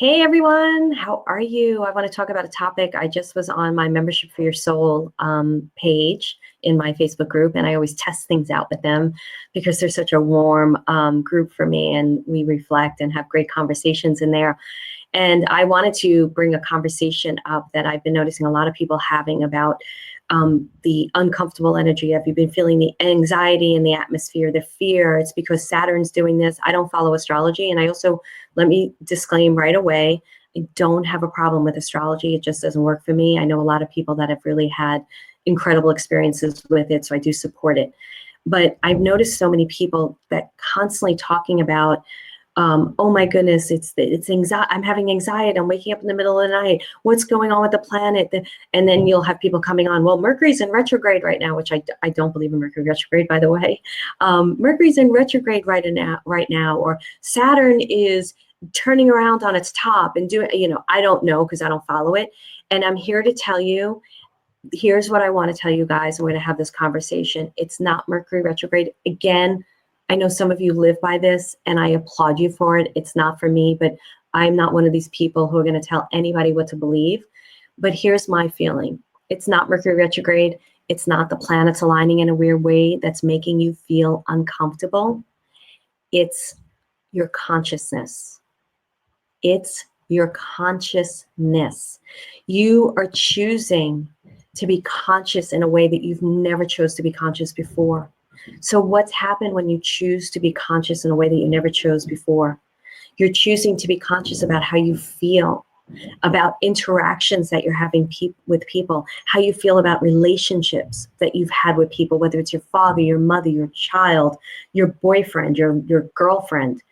Hey everyone, how are you? I want to talk about a topic. I just was on my Membership for Your Soul page in my Facebook group, and I always test things out with them because they're such a warm group for me, and we reflect and have great conversations in there. And I wanted to bring a conversation up that I've been noticing a lot of people having about the uncomfortable energy. Have you been feeling the anxiety in the atmosphere, the fear? It's because Saturn's doing this. I don't follow astrology. And I also, let me disclaim right away, I don't have a problem with astrology. It just doesn't work for me. I know a lot of people that have really had incredible experiences with it, so I do support it. But I've noticed so many people that constantly talking about oh my goodness, it's anxiety. I'm having anxiety. I'm waking up in the middle of the night. What's going on with the planet? And then you'll have people coming on. Well, Mercury's in retrograde right now, which I don't believe in Mercury retrograde, by the way. Mercury's in retrograde right now, or Saturn is turning around on its top and doing. I don't know because I don't follow it. And I'm here to tell you. Here's what I want to tell you guys. I'm going to have this conversation. It's not Mercury retrograde again. I know some of you live by this, and I applaud you for it. It's not for me, but I'm not one of these people who are going to tell anybody what to believe. But here's my feeling. It's not Mercury retrograde. It's not the planets aligning in a weird way that's making you feel uncomfortable. It's your consciousness. It's your consciousness. You are choosing to be conscious in a way that you've never chose to be conscious before. So what's happened when you choose to be conscious in a way that you never chose before? You're choosing to be conscious about how you feel, about interactions that you're having with people, how you feel about relationships that you've had with people, whether it's your father, your mother, your child, your boyfriend, your girlfriend.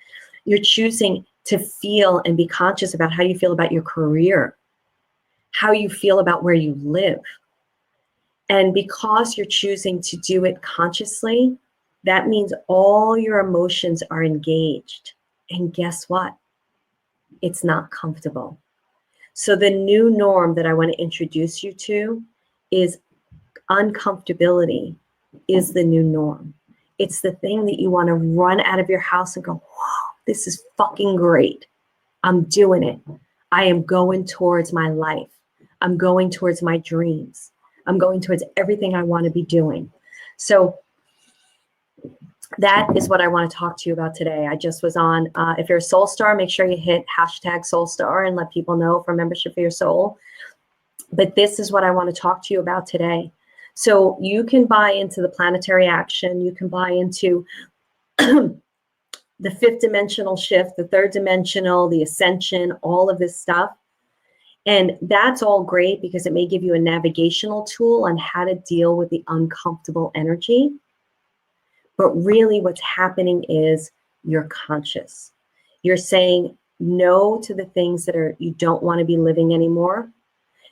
You're choosing to feel and be conscious about how you feel about your career, how you feel about where you live. And because you're choosing to do it consciously, that means all your emotions are engaged. And guess what? It's not comfortable. So the new norm that I want to introduce you to is uncomfortability is the new norm. It's the thing that you want to run out of your house and go, wow, this is fucking great. I'm doing it. I am going towards my life. I'm going towards my dreams. I'm going towards everything I want to be doing. So that is what I want to talk to you about today. I just was on, if you're a soul star, make sure you hit hashtag soul star and let people know for Membership for Your Soul. But this is what I want to talk to you about today. So you can buy into the planetary action. You can buy into the fifth dimensional shift, the third dimensional, the ascension, all of this stuff. And that's all great because it may give you a navigational tool on how to deal with the uncomfortable energy. But really what's happening is you're conscious. You're saying no to the things that you don't want to be living anymore.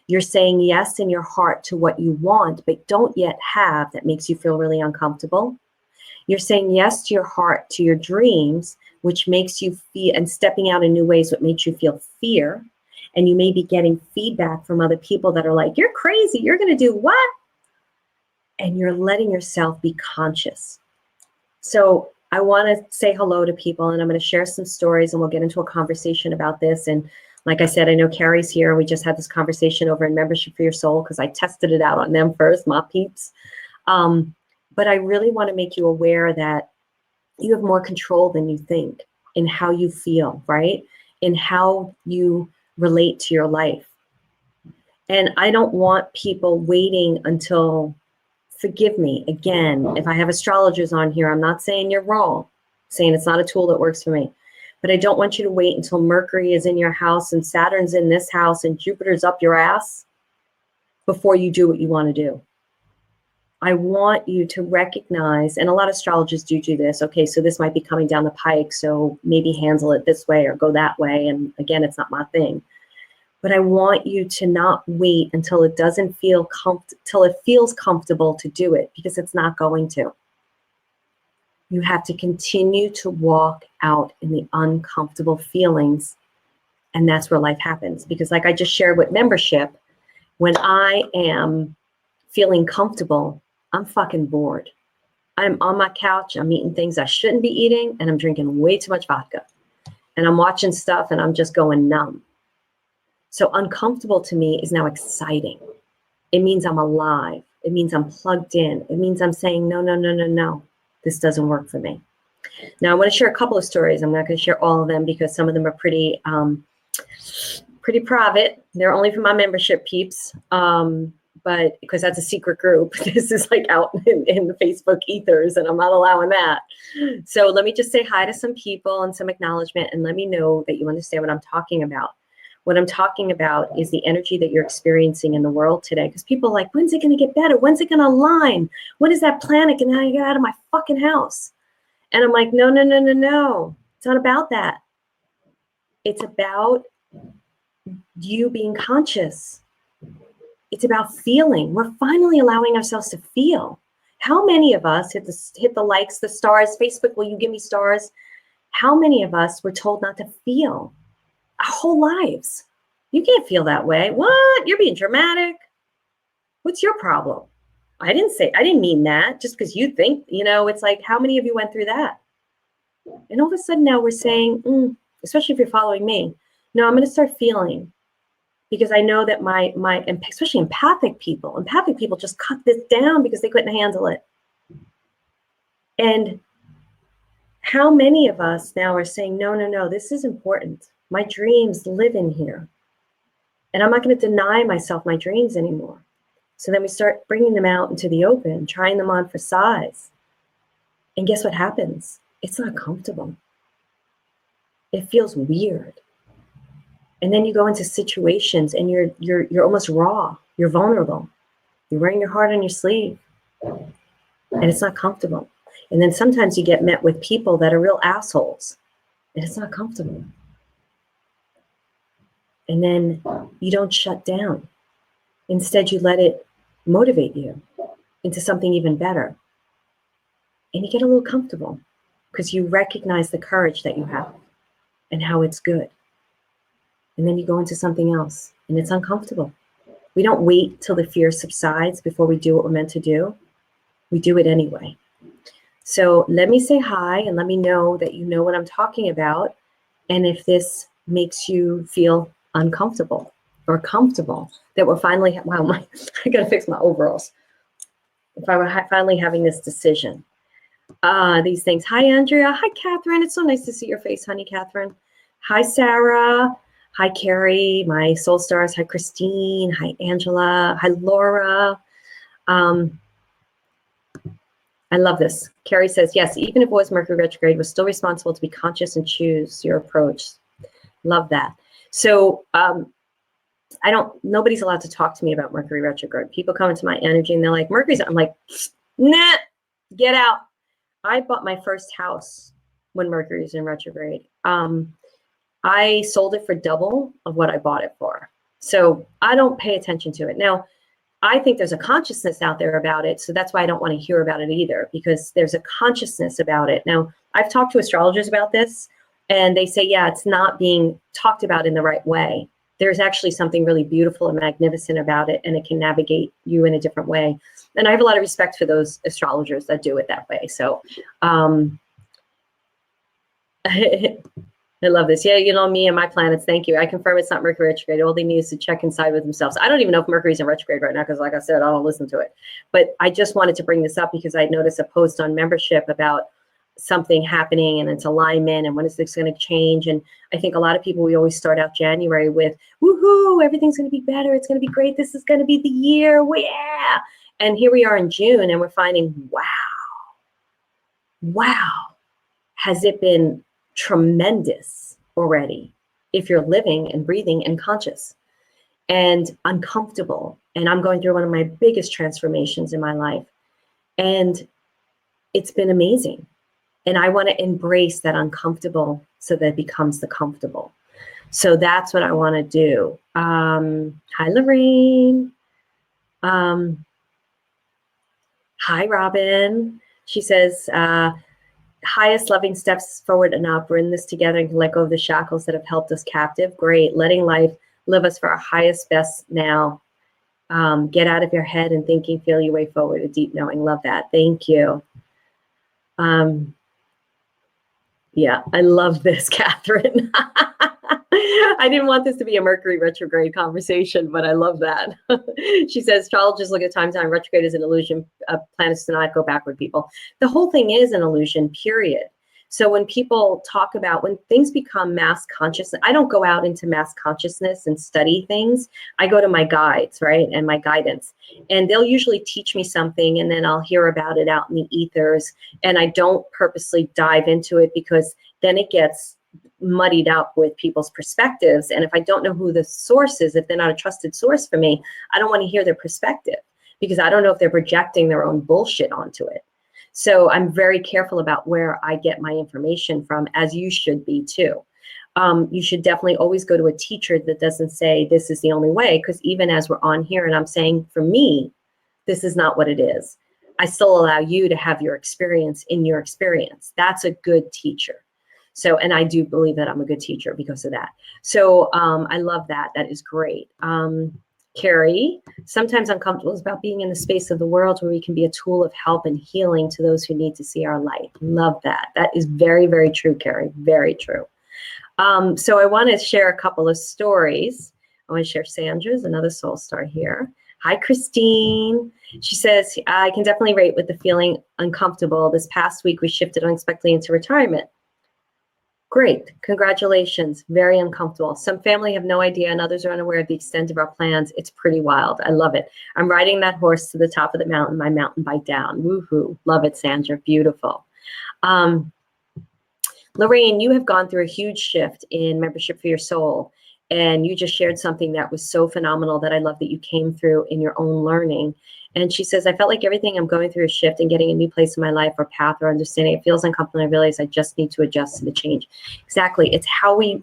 You're saying yes in your heart to what you want, but don't yet have, that makes you feel really uncomfortable. You're saying yes to your heart, to your dreams, which makes you feel, and stepping out in new ways, what makes you feel fear. And you may be getting feedback from other people that are like, you're crazy, you're going to do what? And you're letting yourself be conscious. So I want to say hello to people, and I'm going to share some stories, and we'll get into a conversation about this. And like I said, I know Carrie's here, and we just had this conversation over in Membership for Your Soul because I tested it out on them first, my peeps. But I really want to make you aware that you have more control than you think in how you feel, right? In how you relate to your life. And I don't want people waiting until, forgive me, again, if I have astrologers on here, I'm not saying you're wrong, I'm saying it's not a tool that works for me. But I don't want you to wait until Mercury is in your house and Saturn's in this house and Jupiter's up your ass before you do what you want to do. I want you to recognize, and a lot of astrologers do this, okay, so this might be coming down the pike, so maybe handle it this way or go that way. And again, it's not my thing. But I want you to not wait until it doesn't feel till it feels comfortable to do it, because it's not going to. You have to continue to walk out in the uncomfortable feelings, and that's where life happens. Because like I just shared with Membership, when I am feeling comfortable, I'm fucking bored. I'm on my couch, I'm eating things I shouldn't be eating, and I'm drinking way too much vodka. And I'm watching stuff and I'm just going numb. So uncomfortable to me is now exciting. It means I'm alive. It means I'm plugged in. It means I'm saying, no, no, no, no, no. This doesn't work for me. Now, I want to share a couple of stories. I'm not going to share all of them because some of them are pretty private. They're only for my membership peeps. But because that's a secret group, this is like out in the Facebook ethers, and I'm not allowing that. So let me just say hi to some people and some acknowledgement, and let me know that you understand what I'm talking about. What I'm talking about is the energy that you're experiencing in the world today. Because people are like, when's it going to get better? When's it going to align? When is that planet going to get out of my fucking house? And I'm like, no, no, no, no, no. It's not about that. It's about you being conscious. It's about feeling. We're finally allowing ourselves to feel. How many of us hit the likes, the stars, Facebook, will you give me stars? How many of us were told not to feel our whole lives? You can't feel that way. What? You're being dramatic. What's your problem? I didn't mean that just because you think, it's like, how many of you went through that? And all of a sudden now we're saying, especially if you're following me, no, I'm going to start feeling. Because I know that my especially empathic people just cut this down because they couldn't handle it. And how many of us now are saying, no, no, no, this is important. My dreams live in here. And I'm not going to deny myself my dreams anymore. So then we start bringing them out into the open, trying them on for size. And guess what happens? It's not comfortable. It feels weird. And then you go into situations and you're almost raw. You're vulnerable. You're wearing your heart on your sleeve. And it's not comfortable. And then sometimes you get met with people that are real assholes. And it's not comfortable. And then you don't shut down. Instead, you let it motivate you into something even better. And you get a little comfortable because you recognize the courage that you have and how it's good. And then you go into something else and it's uncomfortable. We don't wait till the fear subsides before we do what we're meant to do. We do it anyway. So let me say hi and let me know that you know what I'm talking about. And if this makes you feel uncomfortable or comfortable, that we're finally, I got to fix my overalls. If I were finally having this decision, these things. Hi, Andrea. Hi, Catherine. It's so nice to see your face, honey, Catherine. Hi, Sarah. Hi, Carrie, my soul stars. Hi, Christine. Hi, Angela. Hi, Laura. I love this. Carrie says, yes, even if it was Mercury retrograde, we're still responsible to be conscious and choose your approach. Love that. So nobody's allowed to talk to me about Mercury retrograde. People come into my energy and they're like, Mercury's, I'm like, nah, get out. I bought my first house when Mercury is in retrograde. I sold it for double of what I bought it for. So I don't pay attention to it. Now, I think there's a consciousness out there about it. So that's why I don't want to hear about it either, because there's a consciousness about it. Now, I've talked to astrologers about this, and they say, yeah, it's not being talked about in the right way. There's actually something really beautiful and magnificent about it, and it can navigate you in a different way. And I have a lot of respect for those astrologers that do it that way. So I love this. Yeah, me and my planets. Thank you. I confirm it's not Mercury retrograde. All they need is to check inside with themselves. I don't even know if Mercury's in retrograde right now because, like I said, I don't listen to it. But I just wanted to bring this up because I noticed a post on membership about something happening and its alignment and when is this going to change. And I think a lot of people, we always start out January with, woohoo, everything's going to be better. It's going to be great. This is going to be the year. Yeah. And here we are in June and we're finding, wow, has it been tremendous already if you're living and breathing and conscious and uncomfortable. And I'm going through one of my biggest transformations in my life. And it's been amazing. And I want to embrace that uncomfortable so that it becomes the comfortable. So that's what I want to do. Hi, Lorraine. Hi, Robin. She says, highest loving steps forward and up. We're in this together and can let go of the shackles that have held us captive. Great. Letting life live us for our highest best now. Get out of your head and thinking, feel your way forward, a deep knowing. Love that. Thank you. Yeah, I love this, Catherine. I didn't want this to be a Mercury retrograde conversation, but I love that. She says, astrologers look at time retrograde as an illusion. Planets do not go backward, people. The whole thing is an illusion, period. So when people talk about, when things become mass consciousness, I don't go out into mass consciousness and study things. I go to my guides, right, and my guidance. And they'll usually teach me something, and then I'll hear about it out in the ethers. And I don't purposely dive into it because then it gets muddied up with people's perspectives. And if I don't know who the source is, if they're not a trusted source for me, I don't want to hear their perspective because I don't know if they're projecting their own bullshit onto it. So I'm very careful about where I get my information from, as you should be too. You should definitely always go to a teacher that doesn't say this is the only way, because even as we're on here and I'm saying, for me, this is not what it is. I still allow you to have your experience in your experience. That's a good teacher. So, and I do believe that I'm a good teacher because of that. So I love that. That is great. Carrie, sometimes uncomfortable is about being in the space of the world where we can be a tool of help and healing to those who need to see our light. Love that. That is very, very true, Carrie. Very true. So I want to share a couple of stories. I want to share Sandra's, another soul star here. Hi, Christine. She says, I can definitely relate with the feeling uncomfortable. This past week, we shifted unexpectedly into retirement. Great. Congratulations. Very uncomfortable. Some family have no idea and others are unaware of the extent of our plans. It's pretty wild. I love it. I'm riding that horse to the top of the mountain, my mountain bike down. Woohoo. Love it, Sandra. Beautiful. Lorraine, you have gone through a huge shift in membership for your soul. And you just shared something that was so phenomenal that I love that you came through in your own learning. And she says, I felt like everything I'm going through is shift and getting a new place in my life or path or understanding. It feels uncomfortable. And I realize I just need to adjust to the change. Exactly. It's how we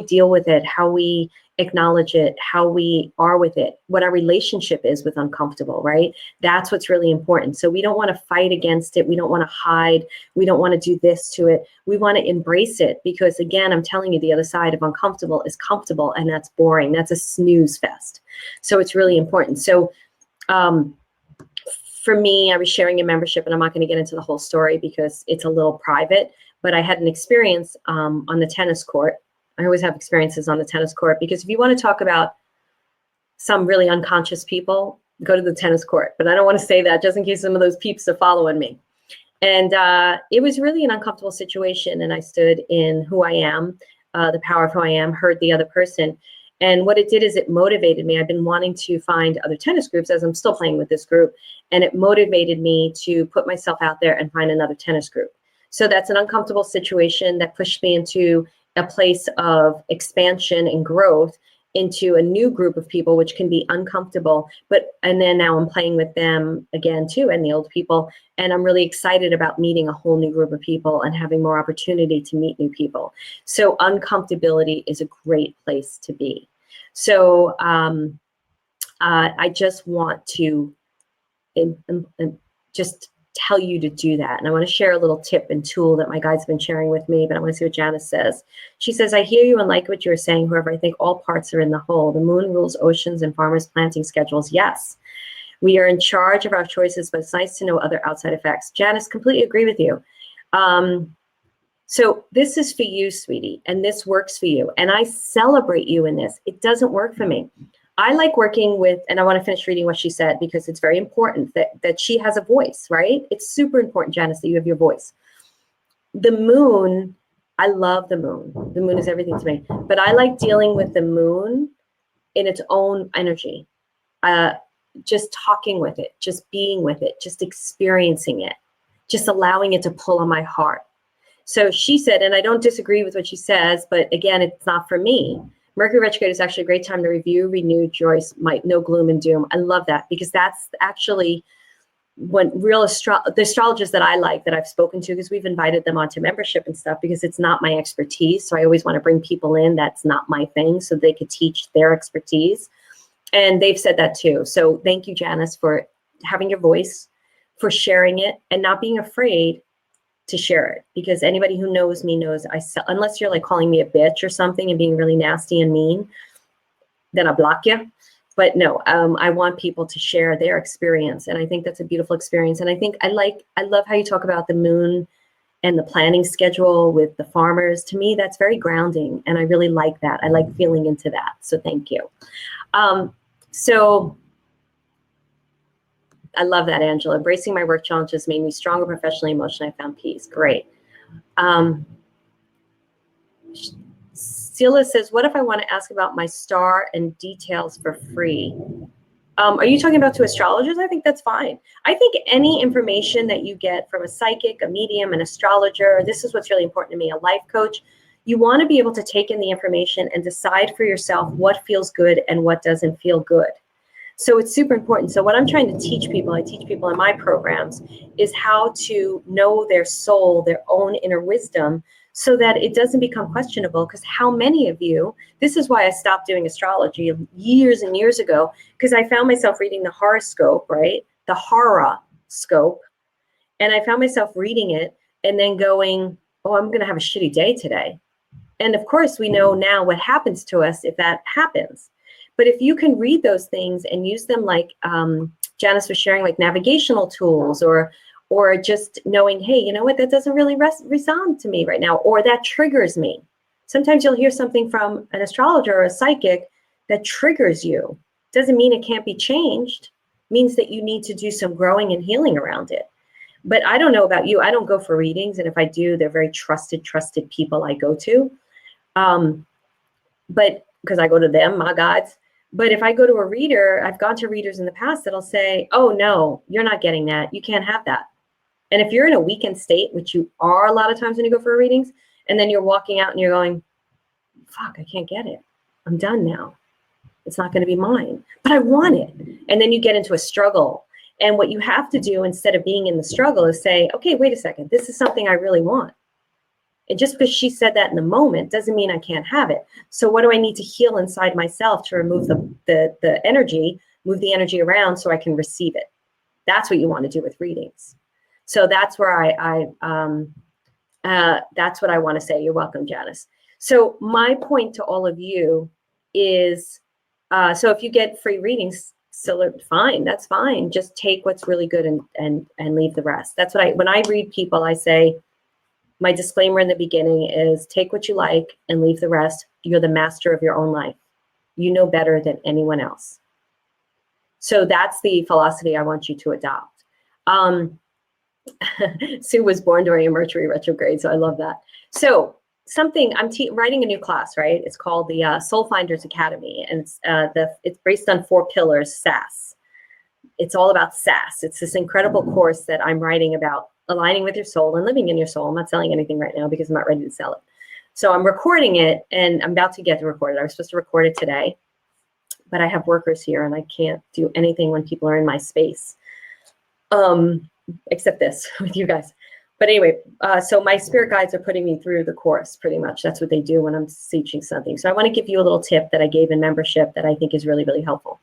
deal with it, how we acknowledge it, how we are with it, what our relationship is with uncomfortable, right? That's what's really important. So we don't want to fight against it. We don't want to hide. We don't want to do this to it. We want to embrace it because, again, I'm telling you, the other side of uncomfortable is comfortable, and that's boring. That's a snooze fest. So it's really important. So for me, I was sharing a membership, and I'm not going to get into the whole story because it's a little private, but I had an experience on the tennis court. I always have experiences on the tennis court because if you want to talk about some really unconscious people, go to the tennis court. But I don't want to say that just in case some of those peeps are following me. And it was really an uncomfortable situation. And I stood in who I am, the power of who I am, heard the other person. And what it did is it motivated me. I've been wanting to find other tennis groups as I'm still playing with this group. And it motivated me to put myself out there and find another tennis group. So that's an uncomfortable situation that pushed me into a place of expansion and growth into a new group of people, which can be uncomfortable. And then now I'm playing with them again too, and the old people. And I'm really excited about meeting a whole new group of people and having more opportunity to meet new people. So uncomfortability is a great place to be. So I just want to just tell you to do that. And I want to share a little tip and tool that my guide's been sharing with me, but I want to see what Janice says. She says, I hear you and like what you're saying. However, I think all parts are in the whole. The moon rules oceans and farmers' planting schedules. Yes, we are in charge of our choices, but it's nice to know other outside effects. Janice, completely agree with you. So this is for you, sweetie, and this works for you. And I celebrate you in this. It doesn't work for me. I like working with, and I want to finish reading what she said because it's very important that she has a voice, right? It's super important, Janice, that you have your voice. The moon, I love the moon. The moon is everything to me. But I like dealing with the moon in its own energy. Just talking with it, just being with it, just experiencing it, just allowing it to pull on my heart. So she said, and I don't disagree with what she says, but again, it's not for me. Mercury Retrograde is actually a great time to review, renew, rejoice, no gloom and doom. I love that because that's actually when the astrologers that I like, that I've spoken to, because we've invited them onto membership and stuff, because it's not my expertise. So I always want to bring people in that's not my thing so they could teach their expertise. And they've said that too. So thank you, Janice, for having your voice, for sharing it and not being afraid to share it, because anybody who knows me knows unless you're like calling me a bitch or something and being really nasty and mean, then I block you. But no, I want people to share their experience. And I think that's a beautiful experience. And I think I love how you talk about the moon and the planning schedule with the farmers, to me, that's very grounding. And I really like that. I like feeling into that. So thank you. So I love that, Angela. Embracing my work challenges made me stronger professionally, emotionally. I found peace. Great. Sila says, what if I want to ask about my star and details for free? Are you talking about to astrologers? I think that's fine. I think any information that you get from a psychic, a medium, an astrologer, this is what's really important to me, a life coach, you want to be able to take in the information and decide for yourself what feels good and what doesn't feel good. So it's super important. So what I'm trying to teach people, I teach people in my programs, is how to know their soul, their own inner wisdom, so that it doesn't become questionable. Because how many of you, this is why I stopped doing astrology years and years ago, because I found myself reading the horoscope, right? The horoscope. And I found myself reading it and then going, oh, I'm going to have a shitty day today. And of course, we know now what happens to us if that happens. But if you can read those things and use them like Janice was sharing, like navigational tools, or just knowing, hey, you know what, that doesn't really resound to me right now, or that triggers me. Sometimes you'll hear something from an astrologer or a psychic that triggers you. Doesn't mean it can't be changed. It means that you need to do some growing and healing around it. But I don't know about you. I don't go for readings. And if I do, they're very trusted people I go to. But because I go to them, my gods. But if I go to a reader, I've gone to readers in the past that'll say, oh, no, you're not getting that. You can't have that. And if you're in a weakened state, which you are a lot of times when you go for readings, and then you're walking out and you're going, fuck, I can't get it. I'm done now. It's not going to be mine, but I want it. And then you get into a struggle. And what you have to do instead of being in the struggle is say, okay, wait a second. This is something I really want. And just because she said that in the moment doesn't mean I can't have it. So what do I need to heal inside myself to remove the energy, move the energy around so I can receive it? That's what you want to do with readings. So that's where that's what I want to say. You're welcome, Janice. So my point to all of you is, so if you get free readings, so fine, that's fine. Just take what's really good and leave the rest. That's what when I read people, I say, my disclaimer in the beginning is take what you like and leave the rest. You're the master of your own life. You know better than anyone else. So that's the philosophy I want you to adopt. Sue was born during a Mercury retrograde, so I love that. So something, I'm writing a new class, right? It's called the Soul Finders Academy, and it's based on 4 pillars, SAS. It's all about SAS. It's this incredible course that I'm writing about aligning with your soul and living in your soul. I'm not selling anything right now because I'm not ready to sell it. So I'm recording it, and I'm about to get to record it. I was supposed to record it today, but I have workers here and I can't do anything when people are in my space, except this with you guys. But anyway, so my spirit guides are putting me through the course pretty much. That's what they do when I'm teaching something. So I want to give you a little tip that I gave in membership that I think is really, really helpful.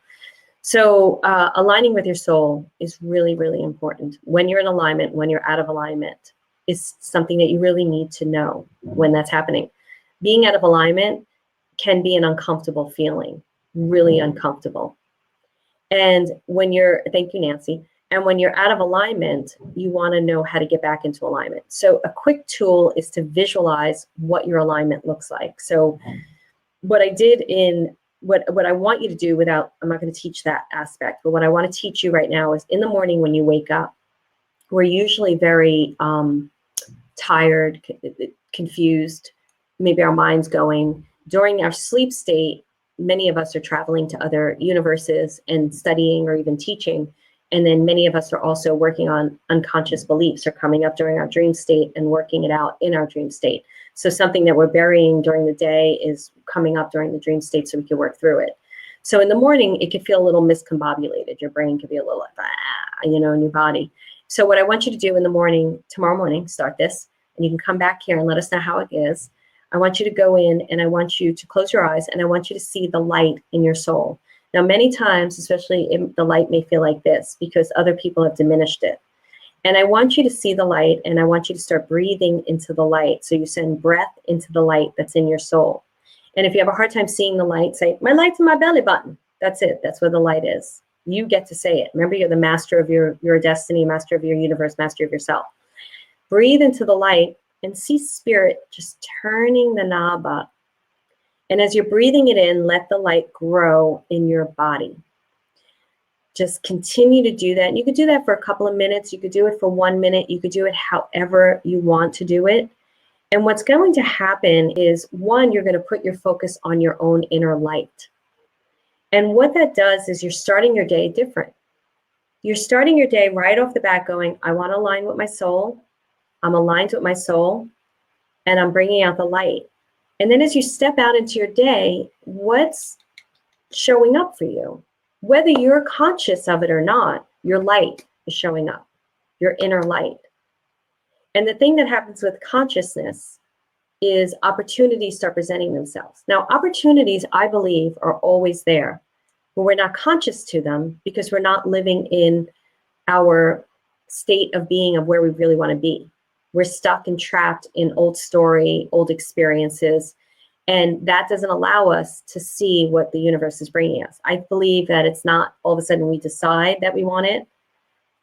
So aligning with your soul is really, really important. When you're in alignment, when you're out of alignment, is something that you really need to know when that's happening. Being out of alignment can be an uncomfortable feeling, really uncomfortable. And when you're, thank you, Nancy. And when you're out of alignment, you want to know how to get back into alignment. So a quick tool is to visualize what your alignment looks like. So what I did what I want you to do I'm not going to teach that aspect, but what I want to teach you right now is in the morning when you wake up, we're usually very tired, confused, maybe our mind's going. During our sleep state, many of us are traveling to other universes and studying or even teaching. And then many of us are also working on unconscious beliefs or coming up during our dream state and working it out in our dream state. So something that we're burying during the day is coming up during the dream state so we can work through it. So in the morning, it could feel a little miscombobulated. Your brain could be a little like, in your body. So what I want you to do in the morning, tomorrow morning, start this, and you can come back here and let us know how it is. I want you to go in and I want you to close your eyes and I want you to see the light in your soul. Now, many times, especially the light may feel like this because other people have diminished it. And I want you to see the light and I want you to start breathing into the light. So you send breath into the light that's in your soul. And if you have a hard time seeing the light, say, my light's in my belly button. That's it. That's where the light is. You get to say it. Remember, you're the master of your destiny, master of your universe, master of yourself. Breathe into the light and see spirit just turning the knob up. And as you're breathing it in, let the light grow in your body. Just continue to do that. And you could do that for a couple of minutes. You could do it for 1 minute. You could do it however you want to do it. And what's going to happen is, one, you're going to put your focus on your own inner light. And what that does is you're starting your day different. You're starting your day right off the bat going, I want to align with my soul. I'm aligned with my soul, and I'm bringing out the light. And then as you step out into your day, what's showing up for you? Whether you're conscious of it or not, your light is showing up, your inner light. And the thing that happens with consciousness is opportunities start presenting themselves. Now, opportunities, I believe, are always there, but we're not conscious to them because we're not living in our state of being of where we really want to be. We're stuck and trapped in old story, old experiences, and that doesn't allow us to see what the universe is bringing us. I believe that it's not all of a sudden we decide that we want it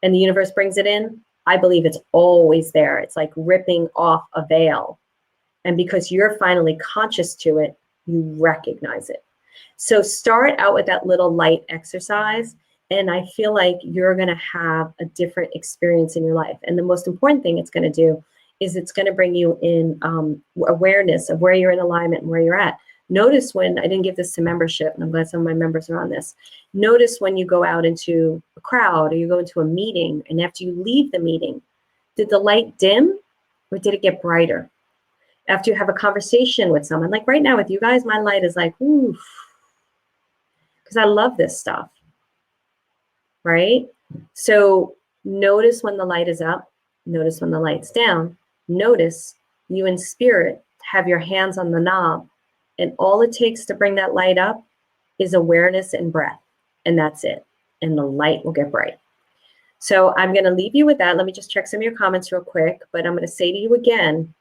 and the universe brings it in. I believe it's always there. It's like ripping off a veil. And because you're finally conscious to it, you recognize it. So start out with that little light exercise. And I feel like you're going to have a different experience in your life. And the most important thing it's going to do is it's going to bring you in awareness of where you're in alignment and where you're at. Notice when, I didn't give this to membership, and I'm glad some of my members are on this. Notice when you go out into a crowd or you go into a meeting, and after you leave the meeting, did the light dim or did it get brighter? After you have a conversation with someone, like right now with you guys, my light is like, oof, because I love this stuff, right? So notice when the light is up, notice when the light's down, notice you in spirit have your hands on the knob, and all it takes to bring that light up is awareness and breath, and that's it, and the light will get bright. So I'm going to leave you with that. Let me just check some of your comments real quick, but I'm going to say to you again,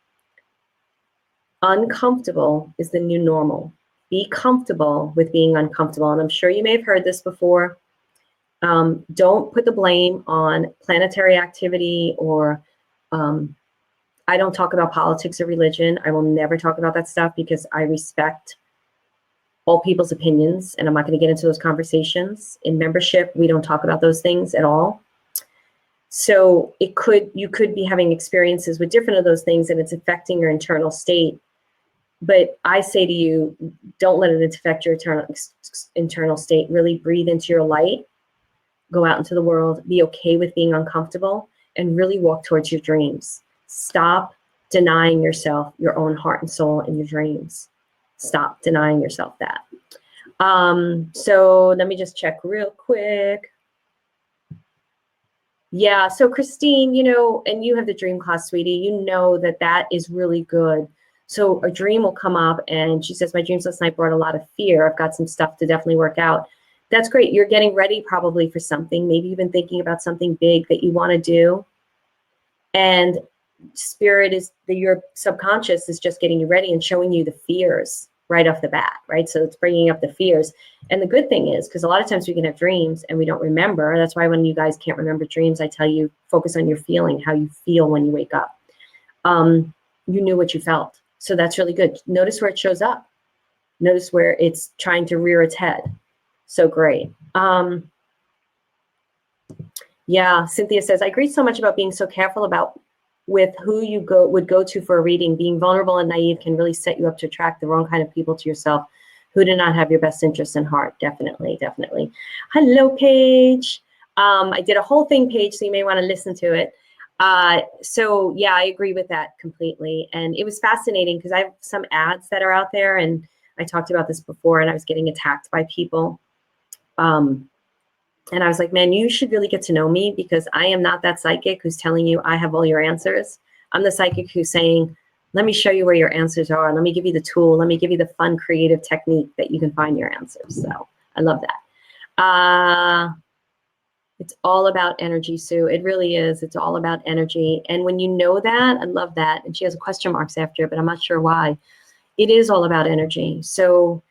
uncomfortable is the new normal. Be comfortable with being uncomfortable. And I'm sure you may have heard this before. Don't put the blame on planetary activity or I don't talk about politics or religion. I will never talk about that stuff because I respect all people's opinions and I'm not going to get into those conversations. In membership, we don't talk about those things at all. So you could be having experiences with different of those things and it's affecting your internal state. But I say to you, don't let it affect your internal state. Really breathe into your light, go out into the world, be okay with being uncomfortable, and really walk towards your dreams. Stop denying yourself your own heart and soul and your dreams. Stop denying yourself that. So let me just check real quick. Yeah, so Christine, and you have the dream class, sweetie, you know that is really good. So a dream will come up and she says, my dreams last night brought a lot of fear. I've got some stuff to definitely work out. That's great. You're getting ready probably for something. Maybe you've been thinking about something big that you want to do. And spirit your subconscious is just getting you ready and showing you the fears right off the bat, right? So it's bringing up the fears. And the good thing is, because a lot of times we can have dreams and we don't remember. That's why when you guys can't remember dreams, I tell you, focus on your feeling, how you feel when you wake up. You knew what you felt. So that's really good. Notice where it shows up. Notice where it's trying to rear its head. So great. Yeah, Cynthia says, I agree so much about being so careful with who you would go to for a reading. Being vulnerable and naive can really set you up to attract the wrong kind of people to yourself who do not have your best interests in heart. Definitely, definitely. Hello, Paige. I did a whole thing, Paige, so you may want to listen to it. So yeah, I agree with that completely. And it was fascinating because I have some ads that are out there and I talked about this before and I was getting attacked by people. And I was like, man, you should really get to know me because I am not that psychic who's telling you I have all your answers. I'm the psychic who's saying, let me show you where your answers are. Let me give you the tool. Let me give you the fun, creative technique that you can find your answers. So I love that. It's all about energy, Sue. It really is. It's all about energy. And when you know that, I love that. And she has a question marks after it, but I'm not sure why. It is all about energy. So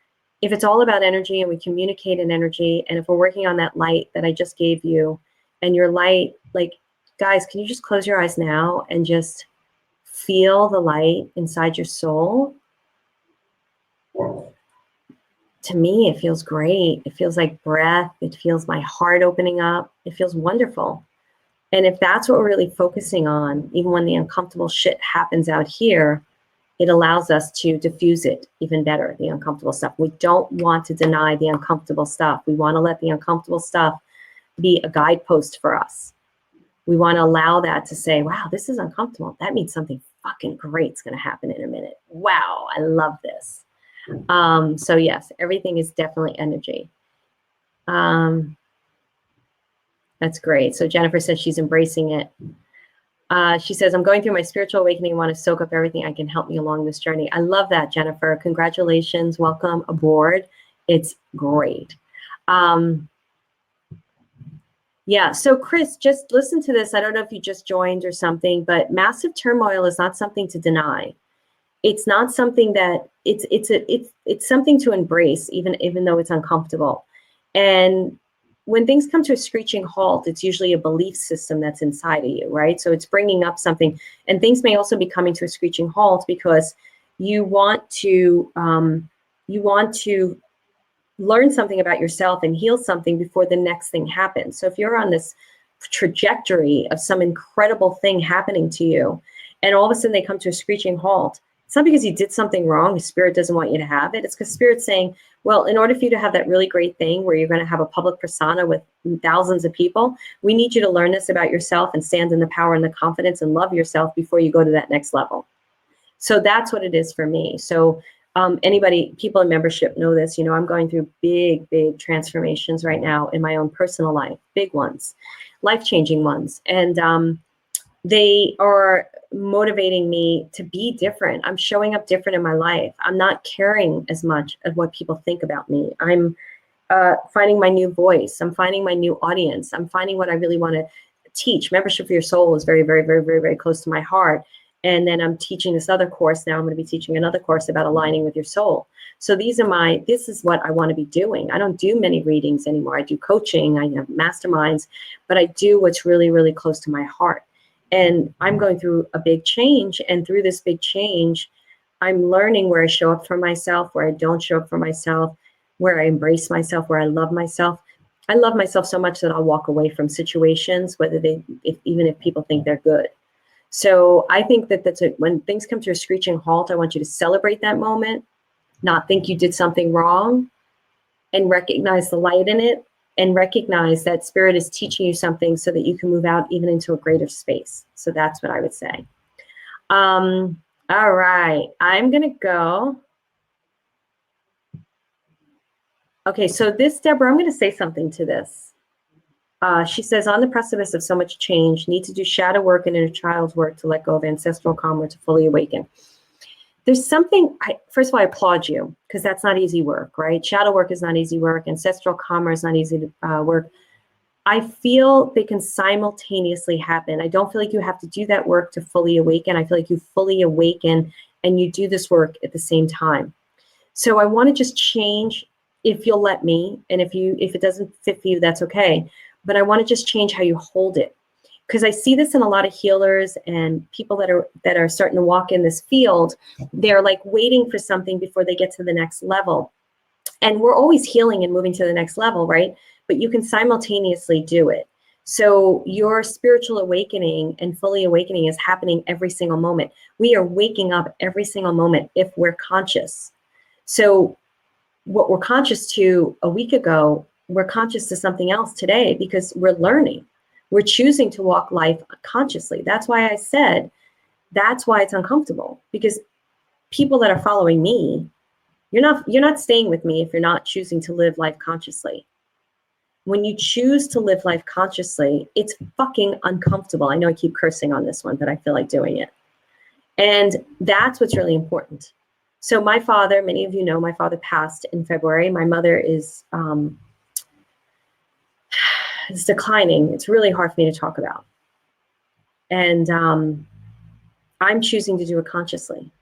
if it's all about energy and we communicate in energy, and if we're working on that light that I just gave you, and your light, like, guys, can you just close your eyes now and just feel the light inside your soul? To me, it feels great. It feels like breath. It feels my heart opening up. It feels wonderful. And if that's what we're really focusing on, even when the uncomfortable shit happens out here, it allows us to diffuse it even better, the uncomfortable stuff. We don't want to deny the uncomfortable stuff. We want to let the uncomfortable stuff be a guidepost for us. We want to allow that to say, wow, this is uncomfortable. That means something fucking great's going to happen in a minute. Wow, I love this. So yes, everything is definitely energy. That's great. So Jennifer says she's embracing it. She says, I'm going through my spiritual awakening and want to soak up everything I can help me along this journey. I love that, Jennifer. Congratulations. Welcome aboard. It's great. Yeah. So Chris, just listen to this. I don't know if you just joined or something, but massive turmoil is not something to deny. It's not something that it's something to embrace, even though it's uncomfortable. And when things come to a screeching halt, it's usually a belief system that's inside of you, right? So it's bringing up something, and things may also be coming to a screeching halt because you want to learn something about yourself and heal something before the next thing happens. So if you're on this trajectory of some incredible thing happening to you, and all of a sudden they come to a screeching halt, it's not because you did something wrong, Spirit doesn't want you to have it. It's because Spirit's saying, well, in order for you to have that really great thing where you're going to have a public persona with thousands of people, we need you to learn this about yourself and stand in the power and the confidence and love yourself before you go to that next level. So that's what it is for me. So people in membership know this. I'm going through big transformations right now in my own personal life, big ones, life-changing ones. And they are motivating me to be different. I'm showing up different in my life. I'm not caring as much as what people think about me. I'm finding my new voice. I'm finding my new audience. I'm finding what I really want to teach. Membership for Your Soul is very, very, very, very, very close to my heart. And then I'm teaching this other course. Now I'm going to be teaching another course about aligning with your soul. So this is what I want to be doing. I don't do many readings anymore. I do coaching. I have masterminds, but I do what's really, really close to my heart. And I'm going through a big change. And through this big change, I'm learning where I show up for myself, where I don't show up for myself, where I embrace myself, where I love myself. I love myself so much that I'll walk away from situations, even if people think they're good. So I think when things come to a screeching halt, I want you to celebrate that moment, not think you did something wrong, and recognize the light in it, and recognize that Spirit is teaching you something so that you can move out even into a greater space. So that's what I would say. All right, I'm going to go. Okay, so Deborah, I'm going to say something to this. She says, on the precipice of so much change, need to do shadow work and inner child work to let go of ancestral karma to fully awaken. There's something, first of all, I applaud you, because that's not easy work, right? Shadow work is not easy work. Ancestral karma is not easy work. I feel they can simultaneously happen. I don't feel like you have to do that work to fully awaken. I feel like you fully awaken and you do this work at the same time. So I want to just change, if you'll let me, and if it doesn't fit for you, that's okay. But I want to just change how you hold it, because I see this in a lot of healers and people that are starting to walk in this field. They're like waiting for something before they get to the next level. And we're always healing and moving to the next level, right? But you can simultaneously do it. So your spiritual awakening and fully awakening is happening every single moment. We are waking up every single moment if we're conscious. So what we're conscious to a week ago, we're conscious to something else today because we're learning. We're choosing to walk life consciously. That's why I said, that's why it's uncomfortable, because people that are following me, you're not staying with me if you're not choosing to live life consciously. When you choose to live life consciously, it's fucking uncomfortable. I know I keep cursing on this one, but I feel like doing it. And that's what's really important. So my father, many of you know, my father passed in February. My mother is declining. It's really hard for me to talk about. And I'm choosing to do it consciously.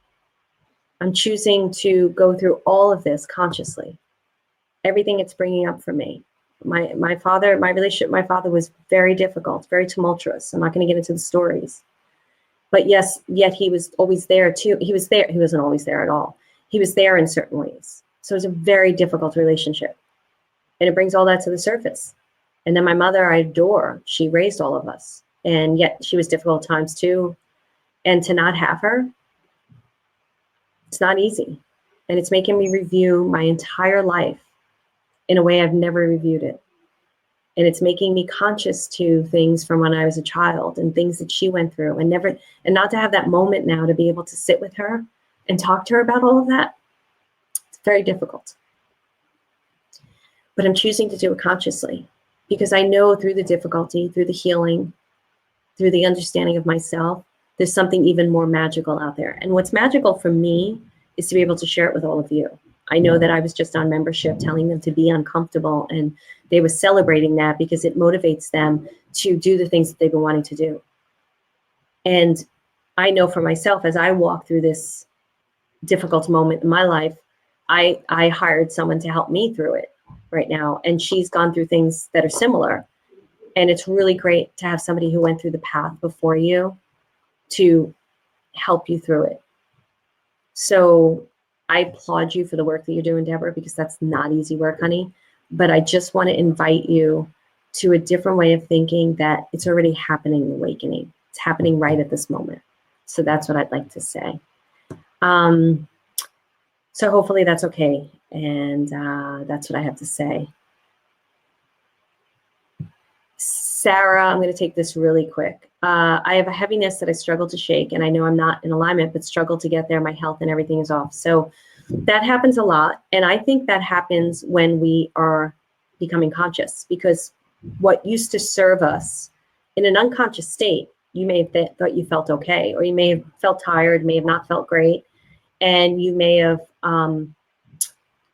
I'm choosing to go through all of this consciously. Everything it's bringing up for me. My father, my relationship with my father was very difficult, very tumultuous. I'm not going to get into the stories. But yes, yet he was always there too. He was there. He wasn't always there at all. He was there in certain ways. So it was a very difficult relationship. And it brings all that to the surface. And then my mother, I adore. She raised all of us. And yet she was difficult at times too. And to not have her, it's not easy. And it's making me review my entire life in a way I've never reviewed it. And it's making me conscious to things from when I was a child and things that she went through, and not to have that moment now to be able to sit with her and talk to her about all of that. It's very difficult. But I'm choosing to do it consciously because I know through the difficulty, through the healing, through the understanding of myself, there's something even more magical out there. And what's magical for me is to be able to share it with all of you. I know that I was just on membership telling them to be uncomfortable, and they were celebrating that because it motivates them to do the things that they've been wanting to do. And I know for myself, as I walk through this difficult moment in my life, I hired someone to help me through it right now. And she's gone through things that are similar. And it's really great to have somebody who went through the path before you to help you through it. So I applaud you for the work that you're doing, Deborah, because that's not easy work, honey. But I just want to invite you to a different way of thinking, that it's already happening, the awakening. It's happening right at this moment. So that's what I'd like to say. So hopefully that's okay. And that's what I have to say. Sarah, I'm going to take this really quick. I have a heaviness that I struggle to shake, and I know I'm not in alignment, but struggle to get there. My health and everything is off. So that happens a lot. And I think that happens when we are becoming conscious, because what used to serve us in an unconscious state, you may have thought you felt okay, or you may have felt tired, may have not felt great, and you may have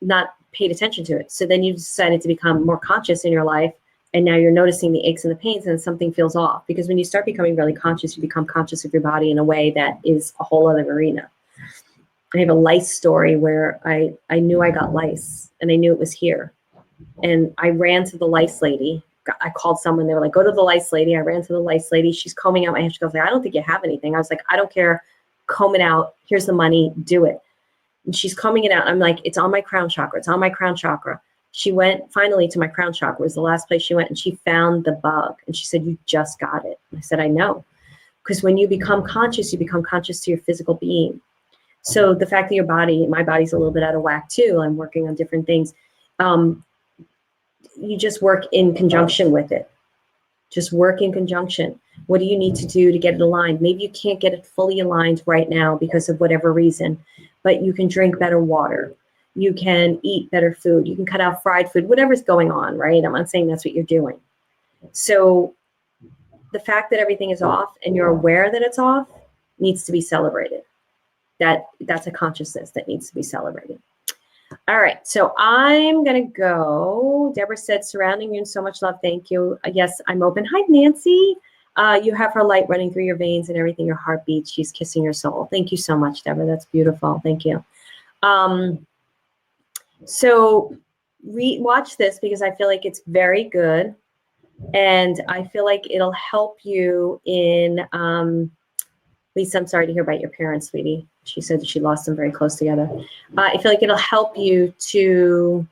not paid attention to it. So then you decided to become more conscious in your life. And now you're noticing the aches and the pains, and something feels off. Because when you start becoming really conscious, you become conscious of your body in a way that is a whole other arena. I have a lice story where I knew I got lice, and I knew it was here. And I ran to the lice lady. I called someone. They were like, go to the lice lady. I ran to the lice lady. She's combing out my hair. She goes, like, I don't think you have anything. I was like, I don't care. Comb it out. Here's the money. Do it. And she's combing it out. I'm like, it's on my crown chakra. It's on my crown chakra. She went finally to my crown chakra. It was the last place she went, and she found the bug. And she said, you just got it. I said, I know. Because when you become conscious to your physical being. So the fact that my body's a little bit out of whack too. I'm working on different things. You just work in conjunction with it. Just work in conjunction. What do you need to do to get it aligned? Maybe you can't get it fully aligned right now because of whatever reason, but you can drink better water. You can eat better food. You can cut out fried food, whatever's going on, right? I'm not saying that's what you're doing. So the fact that everything is off and you're aware that it's off needs to be celebrated. That's a consciousness that needs to be celebrated. All right, so I'm going to go. Deborah said, surrounding you in so much love. Thank you. Yes, I'm open. Hi, Nancy. You have her light running through your veins and everything. Your heart beats. She's kissing your soul. Thank you so much, Deborah. That's beautiful. Thank you. So watch this, because I feel like it's very good. And I feel like it'll help you in, Lisa, I'm sorry to hear about your parents, sweetie. She said that she lost them very close together. I feel like it'll help you to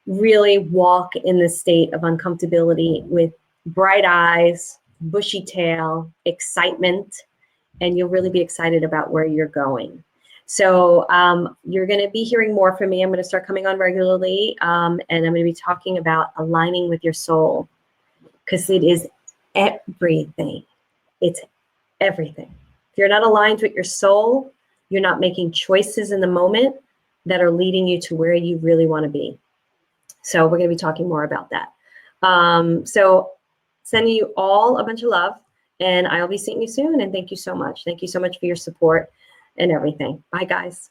really walk in the state of uncomfortability with bright eyes, bushy tail, excitement, and you'll really be excited about where you're going. So you're going to be hearing more from me. I'm going to start coming on regularly, and I'm going to be talking about aligning with your soul, because it is everything. It's everything. If you're not aligned with your soul, you're not making choices in the moment that are leading you to where you really want to be. So we're going to be talking more about that. So sending you all a bunch of love, and I'll be seeing you soon. And thank you so much. Thank you so much for your support and everything. Bye, guys.